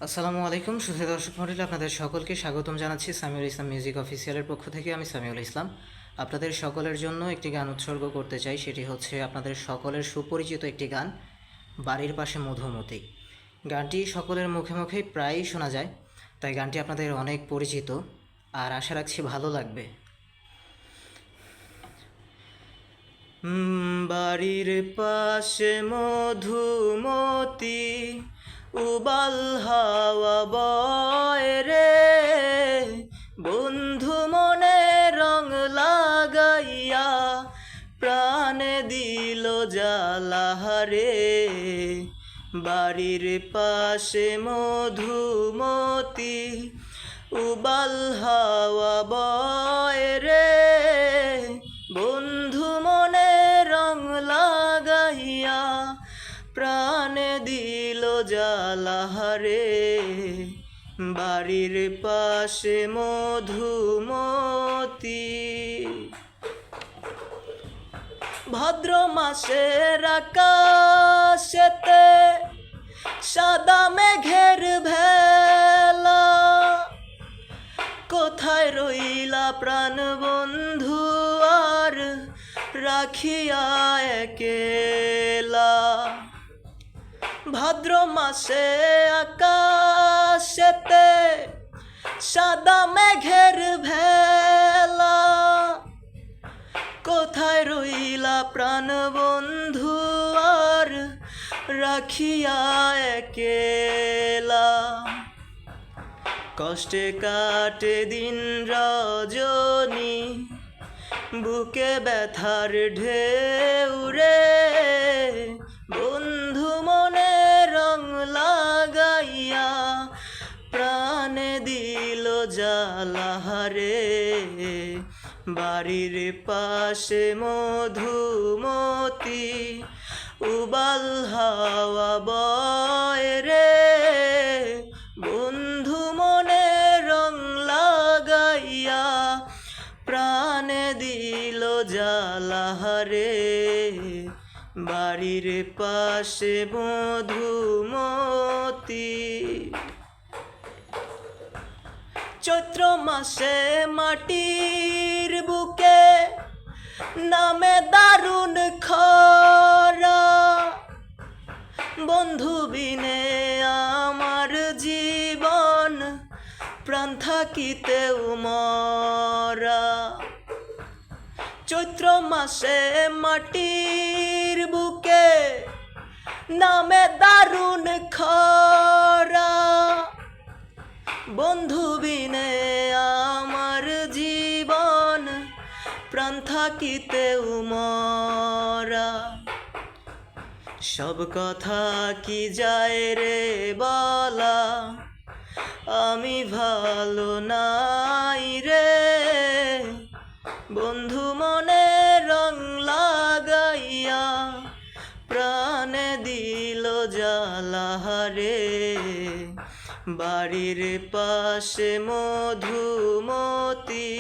আসসালামু আলাইকুম সুধী দর্শক মণ্ডলী, আপনাদের সকলকে স্বাগতম জানাচ্ছি সামিউল ইসলাম মিউজিক অফিসিয়ালের পক্ষ থেকে। আমি সামিউল ইসলাম আপনাদের সকলের জন্য একটি গান উৎসর্গ করতে চাই। সেটি হচ্ছে আপনাদের সকলের সুপরিচিত একটি গান, বাড়ির পাশে মধুমতি। গানটি সকলের মুখে মুখেই প্রায়ই শোনা যায়, তাই গানটি আপনাদের অনেক পরিচিত আর আশা রাখছি ভালো লাগবে। বাড়ির পাশে মধুমতি, উবাল হাওয়া বয় রে, বন্ধু মনে রং লাগাইয়া প্রাণে দিল জ্বালা রে। বাড়ির পাশে মধুমতি, উবাল হাওয়া বয় রে, বন্ধু মনে রং লাগাইয়া প্রাণে দিল জ্বালা রে। বাড়ির পাশে মধুমতি। ভাদ্র মাসের আকাশেতে সাদা মেঘের ভেলা, কোথায় রইলা প্রাণ বন্ধু আর রাখিয়া একেলা। ভাদ্র মাসে আকাশেতে সাদা মেঘের ভেলা, কোথায় রইলা প্রাণ বন্ধু আর রাখিয়া একেলা। কষ্টে কাটে দিন রজনী, বুকে ব্যথার ঢেউ রে, বন্ধু মনে রং লাগাইয়া প্রাণে দিল জ্বালা রে। বাড়ির পাশে মধুমতি, উবাল হাওয়া বয় রে, বন্ধু মনে রং লাগাইয়া প্রাণে দিল জ্বালা রে। বাড়ির পাশে মধুমতি। চৈত্র মাসে মাটির বুকে নামে দারুণ খরা, বন্ধু বিনে আমার জীবন প্রাণ থাকিতেও মরা। চৈত্র মাসে মাটির বুকে নামে দারুণ খরা, বন্ধু বিনে আমার জীবন প্রাণ থাকিতেও মরা। সব কথা কি যায় রে বলা, আমি ভালো নাই রে, বন্ধু মনে রং লাগাইয়া প্রাণে দিল জ্বালা রে। বাড়ির পাশে মধুমতি,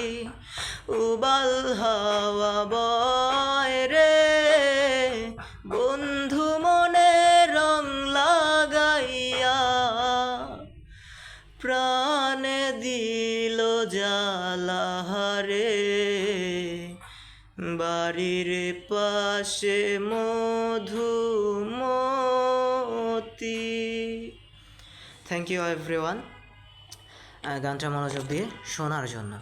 উবাল হাওয়া বয় রে, বন্ধু মনে রং লাগাইয়া প্রাণে দিল জ্বালা রে। বাড়ির পাশে মধুমতি। থ্যাংক ইউ এভরিওয়ান গানটা মনোযোগ দিয়ে শোনার জন্য।